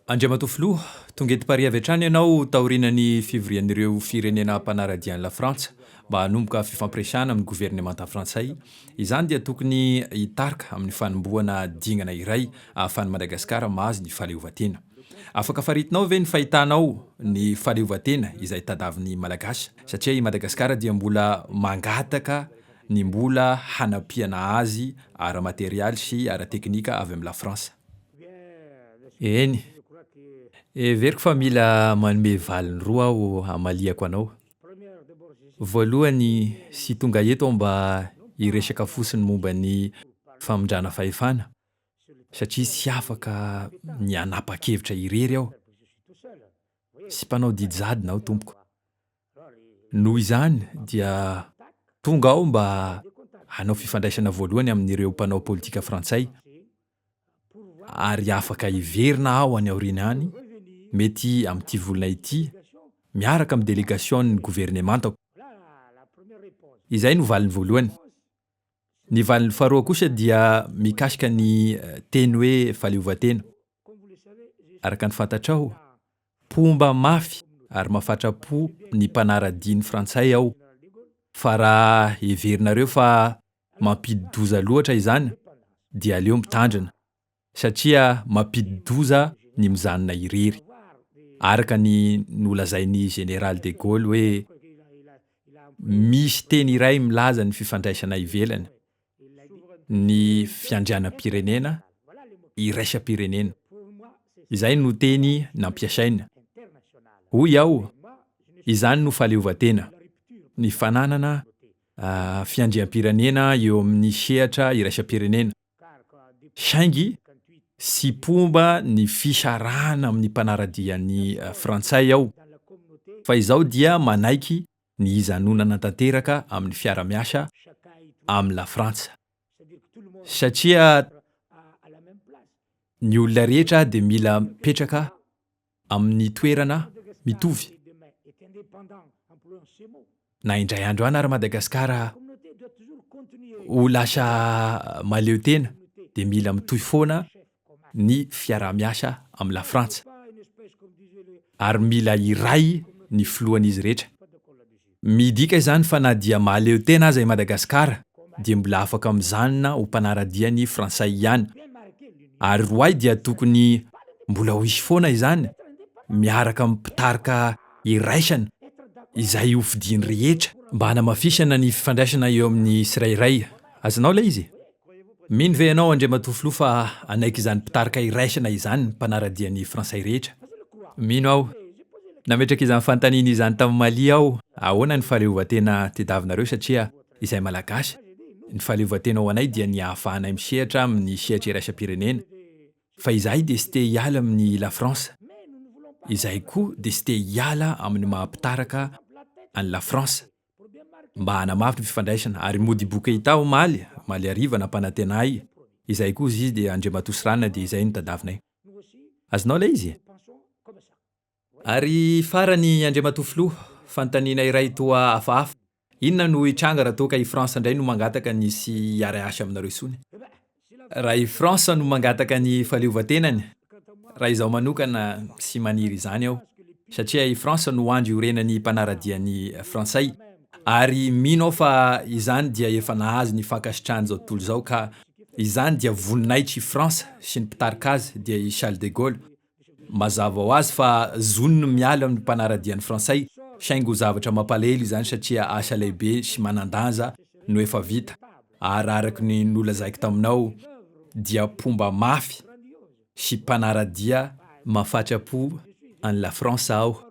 Andriamatofilo, tonga eto Paris avy hatrany ianao taorinan'ny fivorian'ireo firenena mpanaradian'ny Lafrantsa mba hanomboka fifampiresahana amin'ny gouvernement frantsay. Izany dia tokony hitarika amin'ny fanombohana dingana iray ahafahan'ny Madagascar mahazo ny fahaleovan-tena. Afaka faritinao ve ny fahitanao ny fahaleovan-tena izay tadavin'ny Malagasy satria i Madagascar dia mbola mangataka ny mbola hanampiana azy ara-materialy sy ara-teknika avy amin'ny Lafrantsa. Eny, everiko fa mila manome valiny roa aho hamaliako anao. Voalohany, sy tonga eto aho mba hiresaka fotsiny momba ny famondrana fahefana, satria sy afaka ny hanapa-kevitra irery aho. Sy mpanao didy zadina aho tompoko. Noho izany dia tonga aho mba hanao fifandraisana voalohany amin'ireo mpanao politika frantsay. Ary afaka hiverina aho any aoriana any, mety amin'ity volana ity, miaraka amin'ny délégation gouvernementako. Izay no valiny voalohany. Ny valiny faharoa kosa dia mikasika ny teny hoe fahaleovan-tena. Araka ny fantatrao, pomba mafy ary mahafatra-po ny mpanaradian'ny frantsay aho. Fa raha heverinareo fa mampididoza loatra izany, dia aleo mitandrina. Satria mampididoza ny mijanona irery. Araka ny nolazain'ny général de Gaulle hoe misy teny iray milaza ny fifandraisana ivelany. Ny fiandrianam-pirenena, iraisam-pirenena. Izay no teny nampiasaina. Hoy aho, izany no fahaleovan-tena. Ny fananana fiandriam-pirenena eo amin'ny sehatra iraisam-pirenena. Saingy sy pomba ny fisarahana amin'ny mpanaradian'ny frantsay aho. Fa izao dia manaiky ny izanonana tanteraka amin'ny fiara-miasa amin'ny Lafrantsa. Satria ny olona rehetra dia mila mipetraka amin'ny toerana mitovy. Na indray andro any ary Madagasikara ho lasa maleo tena dia mila mitohy foana ny fiara-miasa amin'ny Lafrantsa. Ary mila iray ny filohan'izy rehetra. Midika izany fa na dia mahaleo tena aza i Madagasikara, dia mbola afaka mijanona ho mpanaradian'ny frantsay ihany. Ary roay dia tokony mbola ho isy foana izany, miaraka mipitarika iraisana izay hofidiany rehetra mba hanamafisana ny fifandraisana eo amin'ny tsirairay. Azonao lay izy? Mino ve ianao Andriamatofilo fa anaiky izany mpitarika iraisana izany mpanaradian'ny frantsay rehetra? Mino aho. Nametraka izany fanontaniana izany tamin'ny Mali aho, ahoana ny fahaleovan-tena tediavinareo satria izay Malagasy, ny fahaleovan-tena ho anay dia ny hahafahanay misehatra amin'ny sehatra iraisam-pirenena. Fa izahay dia sy te hiala amin'ny Lafrantsa. Izahay koa dia sy te hiala amin'ny mahampitaraka an'i Lafrantsa. Mba hanamafy ny fifandraisana ary mody boka hita omaly ariva nampanantenahy. Izay koa izy dia Andriamatao Tsiranana dia izay no tadavinay. Azonao lay izy? Ary farany Andriamatofilo, fanontaniana iray toa hafahafa. Inona no hitranga raha toa ka i Frantsa indray no mangataka ny sy hiara-asa aminareo intsony? Raha i Frantsa no mangataka ny fahaleovan-tenany, raha izaho manokana sy maniry izany aho. Satria i Frantsa no andry iorenan'ny mpanaradian'ny frantsay. Ary mino aho fa izany dia efa nahazo ny fankasitrahany izao tontolo izao ka izany dia voninahitry i Frantsa sy ny mpitarika azy dia i Charles de Gaulle. Mazava ho azy fa zonony miala amin'ny mpanaradian'ny frantsay, saingy ho zavatra mampalahelo izany satria asa lehibe sy manan-danja no efa vita. Ary araka ny nolazaiko taminao dia pomba mafy sy mpanaradia mahafatra-po an'i Lafrantsa aho.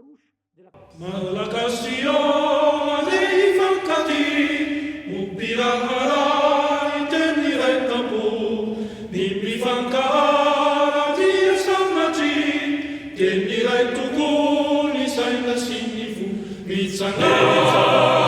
Tenirai tokony saina sy ny vo mitsangana